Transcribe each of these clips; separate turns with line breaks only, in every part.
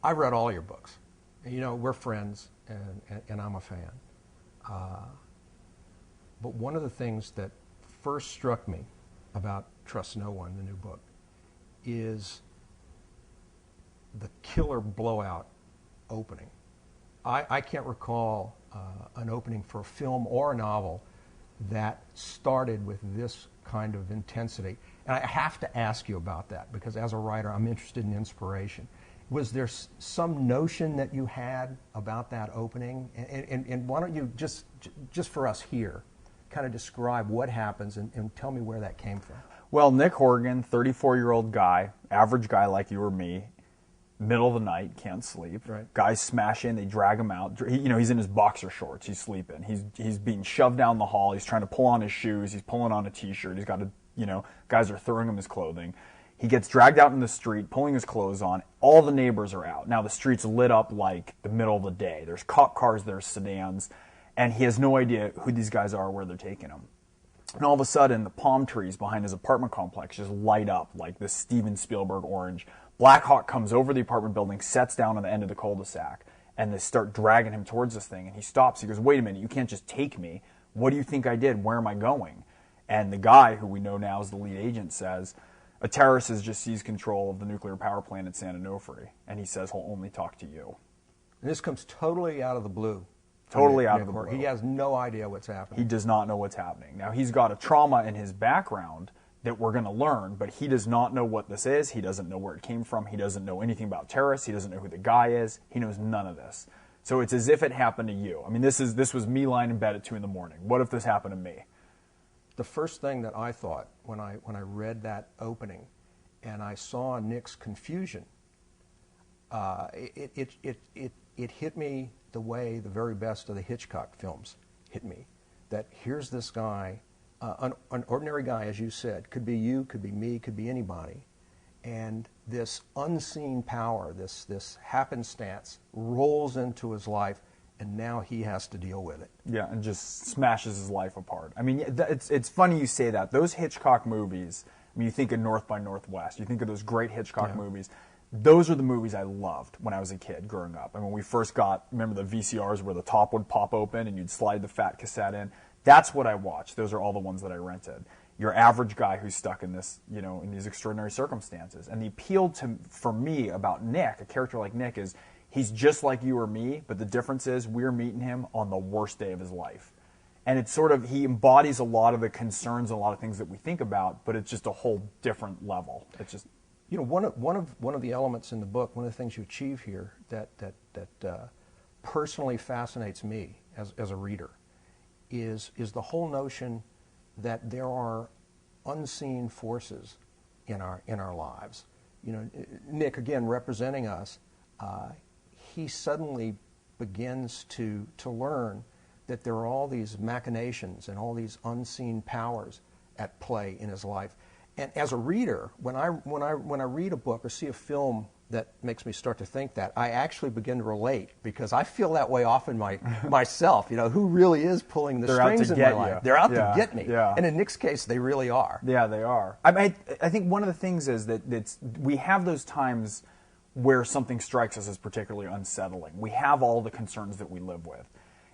I read all your books. You know, we're friends, and I'm a fan. But one of the things that first struck me about Trust No One, the new book, is the killer blowout opening. I can't recall an opening for a film or a novel that started with this kind of intensity. And I have to ask you about that, because as a writer, I'm interested in inspiration. Was there some notion that you had about that opening? And why don't you, just for us here, kind of describe what happens and tell me where that came from?
Well, Nick Horgan, 34-year-old guy, average guy like you or me, middle of the night, can't sleep.
Right.
Guys smash in, they drag him out. He's in his boxer shorts, he's sleeping. He's being shoved down the hall, he's trying to pull on his shoes, he's pulling on a t-shirt, he's got a, guys are throwing him his clothing. He gets dragged out in the street, pulling his clothes on. All the neighbors are out. Now the street's lit up like the middle of the day. There's cop cars, there's sedans, and he has no idea who these guys are or where they're taking him. And all of a sudden, the palm trees behind his apartment complex just light up like this Steven Spielberg orange. Black Hawk comes over the apartment building, sets down on the end of the cul-de-sac, and they start dragging him towards this thing. And he stops. He goes, "Wait a minute, you can't just take me. What do you think I did? Where am I going?" And the guy, who we know now is the lead agent, says, "A terrorist has just seized control of the nuclear power plant at San Onofre." And he says he'll only talk to you.
And this comes totally out of the blue.
Totally out of the blue.
He has no idea what's happening.
He does not know what's happening. Now, he's got a trauma in his background that we're going to learn, but he does not know what this is. He doesn't know where it came from. He doesn't know anything about terrorists. He doesn't know who the guy is. He knows none of this. So it's as if it happened to you. I mean, this was me lying in bed at 2 in the morning. What if this happened to me?
The first thing that I thought when I read that opening and I saw Nick's confusion, it hit me the way the very best of the Hitchcock films hit me. That here's this guy, an ordinary guy, as you said, could be you, could be me, could be anybody, and this unseen power, this happenstance rolls into his life, and now he has to deal with it.
Yeah, and just smashes his life apart. I mean, it's funny you say that. Those Hitchcock movies, I mean, you think of North by Northwest, you think of those great Hitchcock movies. Those are the movies I loved when I was a kid growing up. And when we first got, remember the VCRs where the top would pop open and you'd slide the fat cassette in? That's what I watched. Those are all the ones that I rented. Your average guy who's stuck in this, in these extraordinary circumstances. And the appeal for me about Nick, a character like Nick, is he's just like you or me, but the difference is we're meeting him on the worst day of his life. And it's sort of, he embodies a lot of the concerns and a lot of things that we think about, but it's just a whole different level. It's just...
one of the elements in the book, one of the things you achieve here that personally fascinates me as a reader is the whole notion that there are unseen forces in our lives. Nick, again, representing us, he suddenly begins to learn that there are all these machinations and all these unseen powers at play in his life. And as a reader, when I read a book or see a film that makes me start to think that, I actually begin to relate, because I feel that way often myself. Who really is pulling the strings in my life? They're out to get me. Yeah. And in Nick's case, they really are.
Yeah, they are. I think one of the things is that we have those times where something strikes us as particularly unsettling. We have all the concerns that we live with.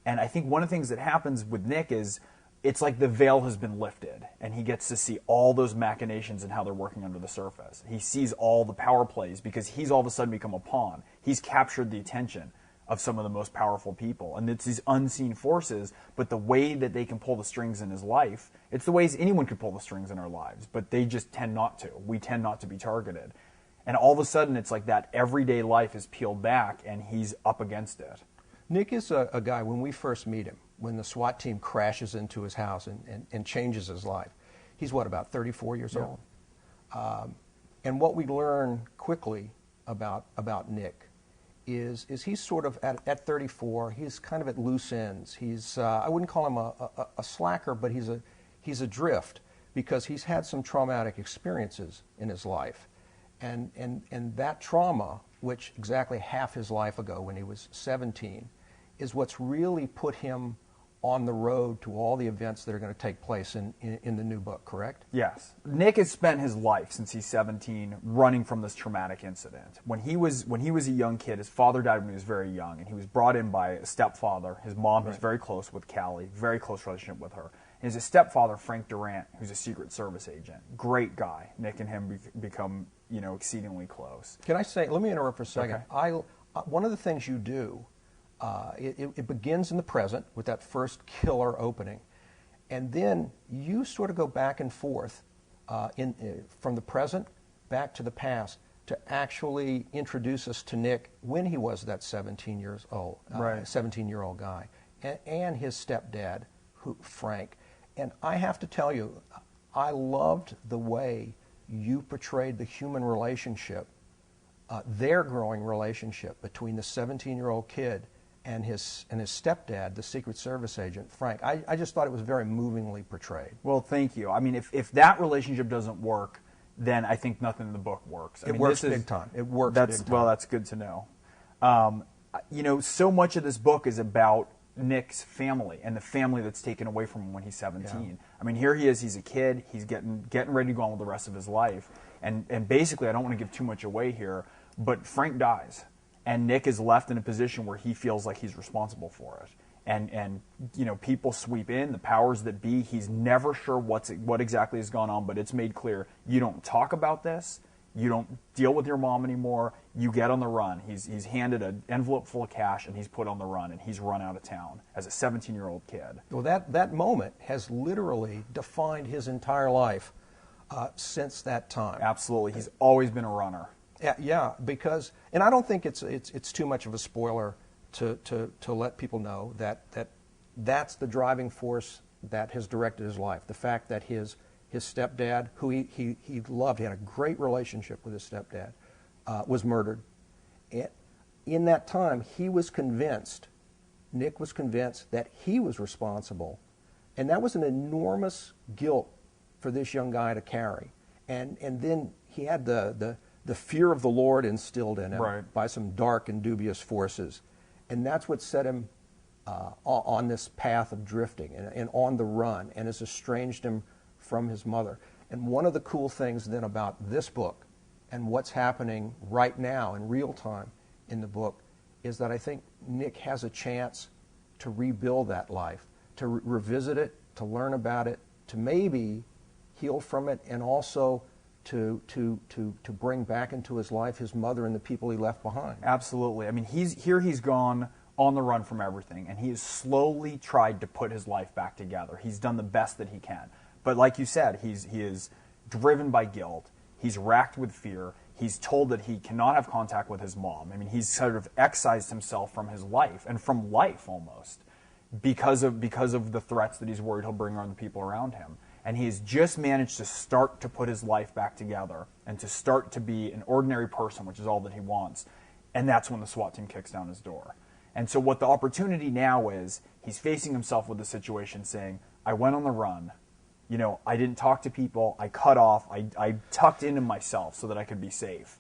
And I think one of the things that happens with Nick is it's like the veil has been lifted, and he gets to see all those machinations and how they're working under the surface. He sees all the power plays because he's all of a sudden become a pawn. He's captured the attention of some of the most powerful people. And it's these unseen forces, but the way that they can pull the strings in his life, it's the ways anyone could pull the strings in our lives, but they just tend not to. We tend not to be targeted. And all of a sudden, it's like that everyday life is peeled back, and he's up against it.
Nick is a guy, when we first meet him, when the SWAT team crashes into his house and changes his life, he's about 34 years old. And what we learn quickly about Nick is he's sort of at 34, he's kind of at loose ends. He's I wouldn't call him a slacker, but he's adrift, because he's had some traumatic experiences in his life. And that trauma, which exactly half his life ago when he was 17, is what's really put him on the road to all the events that are going to take place in the new book, correct?
Yes. Nick has spent his life since he's 17 running from this traumatic incident. When he was a young kid, his father died when he was very young, and he was brought in by a stepfather. His mom, who's very close with Callie, very close relationship with her. And his stepfather, Frank Durant, who's a Secret Service agent. Great guy. Nick and him become, exceedingly close.
Can I say, let me interrupt for a second.
Okay.
One of the things you do, it begins in the present with that first killer opening, and then you sort of go back and forth from the present back to the past to actually introduce us to Nick when he was that 17-year-old guy, and his stepdad, Frank. And I have to tell you, I loved the way you portrayed the human relationship, their growing relationship between the 17-year-old kid and his stepdad, the Secret Service agent, Frank. I just thought it was very movingly portrayed.
Well, thank you. I mean, if that relationship doesn't work, then I think nothing in the book works.
It works big time. It works big time.
Well, that's good to know. So much of this book is about Nick's family and the family that's taken away from him when he's 17. Yeah. I mean, here he is. He's a kid. He's getting ready to go on with the rest of his life. And basically, I don't want to give too much away here, but Frank dies. And Nick is left in a position where he feels like he's responsible for it. And people sweep in, the powers that be. He's never sure what exactly has gone on, but it's made clear, you don't talk about this. You don't deal with your mom anymore. You get on the run. He's handed an envelope full of cash, and he's put on the run, and he's run out of town as a 17-year-old kid.
Well, that moment has literally defined his entire life since that time.
Absolutely. He's always been a runner.
Yeah, because, and I don't think it's too much of a spoiler to let people know that's the driving force that has directed his life. The fact that his stepdad, who he loved, he had a great relationship with his stepdad, was murdered. And in that time, Nick was convinced that he was responsible. And that was an enormous guilt for this young guy to carry. And then he had the fear of the Lord instilled in him by some dark and dubious forces. And that's what set him on this path of drifting and on the run, and has estranged him from his mother. And one of the cool things then about this book and what's happening right now in real time in the book is that I think Nick has a chance to rebuild that life, to revisit it, to learn about it, to maybe heal from it, and also to bring back into his life his mother and the people he left behind.
Absolutely. I mean, he's gone on the run from everything, and he has slowly tried to put his life back together. He's done the best that he can. But like you said, he is driven by guilt. He's racked with fear. He's told that he cannot have contact with his mom. I mean, he's sort of excised himself from his life, and from life almost, because of the threats that he's worried he'll bring on the people around him. And he's just managed to start to put his life back together and to start to be an ordinary person, which is all that he wants. And that's when the SWAT team kicks down his door. And so what the opportunity now is, he's facing himself with the situation saying, I went on the run. I didn't talk to people. I cut off. I tucked into myself so that I could be safe.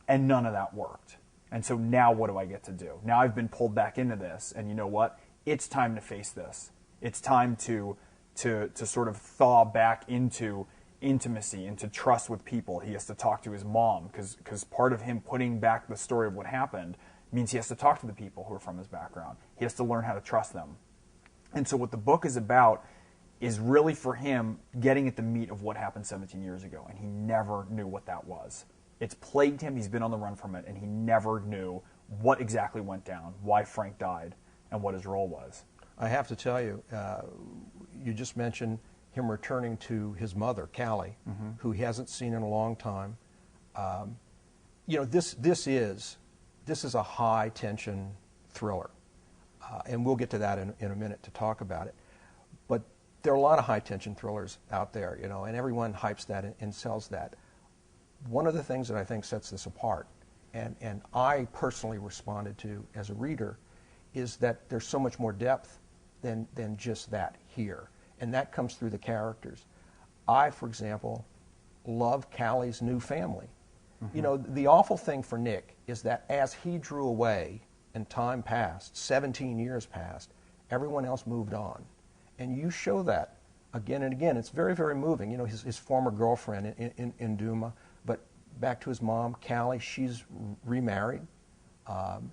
And none of that worked. And so now what do I get to do? Now I've been pulled back into this. And you know what? It's time to face this. It's time to sort of thaw back into intimacy, into trust with people. He has to talk to his mom because part of him putting back the story of what happened means he has to talk to the people who are from his background. He has to learn how to trust them. And so what the book is about is really for him getting at the meat of what happened 17 years ago, and he never knew what that was. It's plagued him. He's been on the run from it, and he never knew what exactly went down, why Frank died, and what his role was.
I have to tell you, you just mentioned him returning to his mother, Callie, who he hasn't seen in a long time. This is a high-tension thriller, and we'll get to that in a minute to talk about it. But there are a lot of high-tension thrillers out there, and everyone hypes that and sells that. One of the things that I think sets this apart, and I personally responded to as a reader, is that there's so much more depth than just that here. And that comes through the characters. I, for example, love Callie's new family. The awful thing for Nick is that as he drew away and time passed, 17 years passed, everyone else moved on. And you show that again and again. It's very, very moving. You know, his former girlfriend in Duma, but back to his mom, Callie, she's remarried.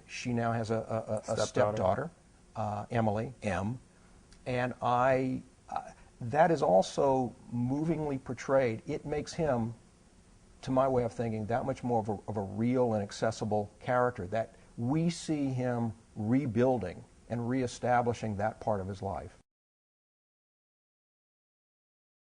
She now has a stepdaughter, Emily, M. And that is also movingly portrayed. It makes him, to my way of thinking, that much more of a real and accessible character, that we see him rebuilding and reestablishing that part of his life.